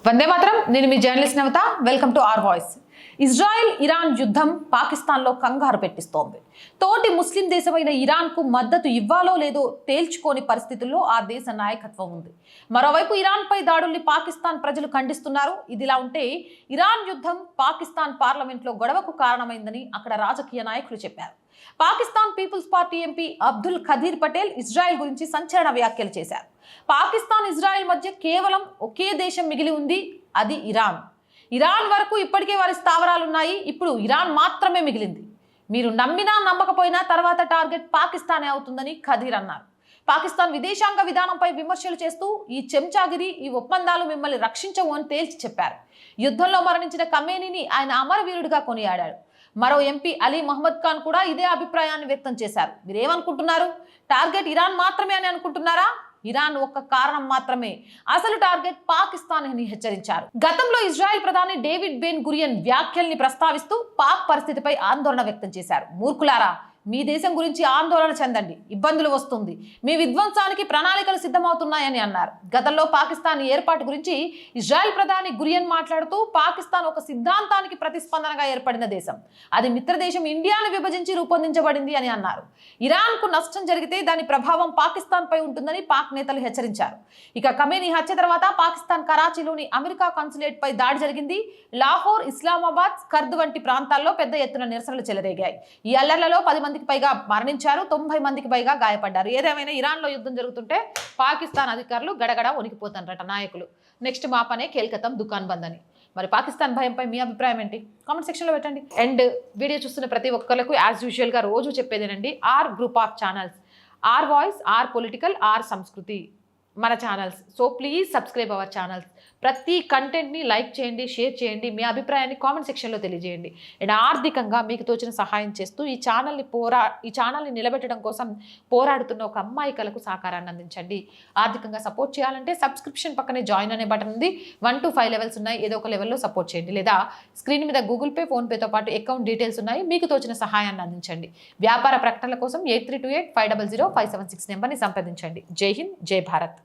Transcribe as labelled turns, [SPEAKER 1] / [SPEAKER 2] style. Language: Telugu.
[SPEAKER 1] వందే మాత్రం. నేను మీ journalist Navata. Welcome to R voice. Israel Iran యుద్ధం పాకిస్తాన్లో కంగారు పెట్టిస్తోంది. తోటి ముస్లిం దేశమైన ఇరాన్కు మద్దతు ఇవ్వాలో లేదో తేల్చుకోని పరిస్థితుల్లో ఆ దేశ నాయకత్వం ఉంది. మరోవైపు ఇరాన్పై దాడుల్ని పాకిస్తాన్ ప్రజలు ఖండిస్తున్నారు. ఇదిలా ఉంటే ఇరాన్ యుద్ధం పాకిస్తాన్ పార్లమెంట్లో గొడవకు కారణమైందని అక్కడ రాజకీయ నాయకులు చెప్పారు. పాకిస్తాన్ పీపుల్స్ పార్టీ ఎంపీ అబ్దుల్ ఖదీర్ పటేల్ ఇజ్రాయెల్ గురించి సంచలన వ్యాఖ్యలు చేశారు. పాకిస్తాన్ ఇజ్రాయెల్ మధ్య కేవలం ఒకే దేశం మిగిలి ఉంది, అది ఇరాన్. ఇరాన్ వరకు ఇప్పటికే వారి స్థావరాలున్నాయి, ఇప్పుడు ఇరాన్ మాత్రమే మిగిలింది. మీరు నమ్మినా నమ్మకపోయినా తర్వాత టార్గెట్ పాకిస్తానే అవుతుందని ఖదీర్ అన్నారు. పాకిస్తాన్ విదేశాంగ విధానంపై విమర్శలు చేస్తూ ఈ చెంచాగిరి, ఈ ఒప్పందాలు మిమ్మల్ని రక్షించవు అని తేల్చి చెప్పారు. యుద్ధంలో మరణించిన ఖమేనీని ఆయన అమరవీరుడిగా కొనియాడాడు. మరో ఎంపీ అలీ మహమ్మద్ ఖాన్ కూడా ఇదే అభిప్రాయాన్ని వ్యక్తం చేశారు. మీరేమనుకుంటున్నారు? టార్గెట్ ఇరాన్ మాత్రమే అని అనుకుంటున్నారా? ఇరాన్ ఒక్క కారణం మాత్రమే, అసలు టార్గెట్ పాకిస్తాన్ అని హెచ్చరించారు. గతంలో ఇజ్రాయెల్ ప్రధాని డేవిడ్ బెన్ గురియన్ వ్యాఖ్యల్ని ప్రస్తావిస్తూ పాక్ పరిస్థితిపై ఆందోళన వ్యక్తం చేశారు. మూర్ఖులారా, మీ దేశం గురించి ఆందోళన చెందండి, ఇబ్బందులు వస్తుంది, మీ విధ్వంసానికి ప్రణాళికలు సిద్ధమవుతున్నాయని అన్నారు. గతంలో పాకిస్తాన్ ఏర్పాటు గురించి ఇజ్రాయెల్ ప్రధాని గురియన్ మాట్లాడుతూ పాకిస్తాన్ ఒక సిద్ధాంతానికి ప్రతిస్పందనగా ఏర్పడిన దేశం, అది మిత్రదేశం ఇండియాను విభజించి రూపొందించబడింది అని అన్నారు. ఇరాన్కు నష్టం జరిగితే దాని ప్రభావం పాకిస్తాన్ పై ఉంటుందని పాక్ నేతలు హెచ్చరించారు. ఇక ఖమేనీ హత్య తర్వాత పాకిస్తాన్ కరాచీలోని అమెరికా కాన్సులేట్ పై దాడి జరిగింది. లాహోర్, ఇస్లామాబాద్, స్కర్ద్ వంటి ప్రాంతాల్లో పెద్ద ఎత్తున నిరసనలు చెలరేగాయి. ఈ అల్లర్లలో 10 మందికి పైగా మరణించారు, 90 మందికి పైగా గాయపడ్డారు. ఏదేమైనా ఇరాన్లో యుద్ధం జరుగుతుంటే పాకిస్తాన్ అధికారులు గడగడ వణికిపోతారట నాయకులు. నెక్స్ట్ మా పనే కేల్కతం దుకాన్ బంద్ అని. మరి పాకిస్తాన్ భయంపై మీ అభిప్రాయం ఏంటి? కామెంట్ సెక్షన్లో పెట్టండి. అండ్ వీడియో చూస్తున్న ప్రతి ఒక్కరికి యాజ్ యూజువల్గా రోజు చెప్పేదేనండి, R group of channels, R voice, R political, R Samskriti మన channels. So please subscribe our channels. ప్రతి కంటెంట్ని లైక్ చేయండి, షేర్ చేయండి, మీ అభిప్రాయాన్ని కామెంట్ సెక్షన్లో తెలియజేయండి. అండ్ ఆర్థికంగా మీకు తోచిన సహాయం చేస్తూ ఈ ఛానల్ని నిలబెట్టడం కోసం పోరాడుతున్న ఒక అమ్మాయి కలకు సహకారాన్ని అందించండి. ఆర్థికంగా సపోర్ట్ చేయాలంటే సబ్స్క్రిప్షన్ పక్కనే జాయిన్ అనే బటన్ ఉంది. 1 to 5 లెవెల్స్ ఉన్నాయి, ఏదో ఒక లెవెల్లో సపోర్ట్ చేయండి. లేదా స్క్రీన్ మీద గూగుల్ పే, ఫోన్పేతో పాటు అకౌంట్ డీటెయిల్స్ ఉన్నాయి, మీకు తోచిన సహాయాన్ని అందించండి. వ్యాపార ప్రకటనల కోసం 8328500576 నెంబర్ని సంప్రదించండి. జై హింద్, జై భారత్.